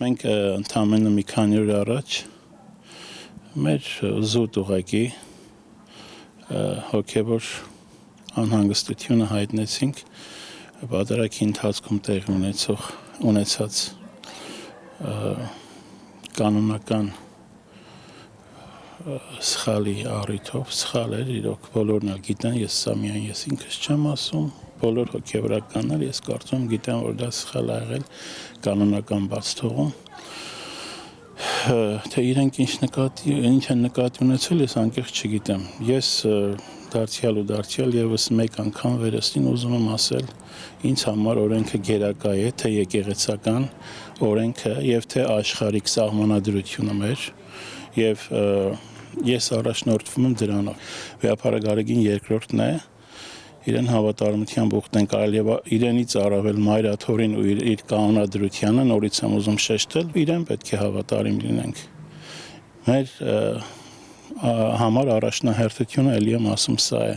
Մենք ընդամենը մի քանի օր առաջ մեր զուտ ուղղակի հոգևոր անհանգստությունը հայտնեցինք վատարակի ընթացքում տեղի ունեցած կանոնական սխալի առիթով, սխալ էր, իրոք բոլորն էլ գիտեն, միայն ես ինքս չեմ ասում, բոլոր հոգևորականներ ես կարծում գիտեն, որ դա սխալ ա եղել կանոնական բաց թողում, թե իրենք ինչ են նկատի ունեցել, ես անկեղծ չգիտեմ, ես դարձյալ եւս մեկ անգամ վերստին ուզում եմ ասել, ինձ համար օրենքը գերակա է, թե եկեղեցական օրենքը եւ թե աշխարհիկ սահմանադրությունը մեր եւ ես առաջնորդվում եմ դրանով։ Վեհապարագարեգին երկրորդն է, իրեն հավատարմությամբ ուխտեն կարել եւ իրենից առավել մայրաթորին ու իր կանոնադրությանը նորից եմ ուզում շեշտել, իրեն պետք է հավատարիմ լինենք։ Մեր համար առաջնահերթությունը ելի եմ ասում սա է։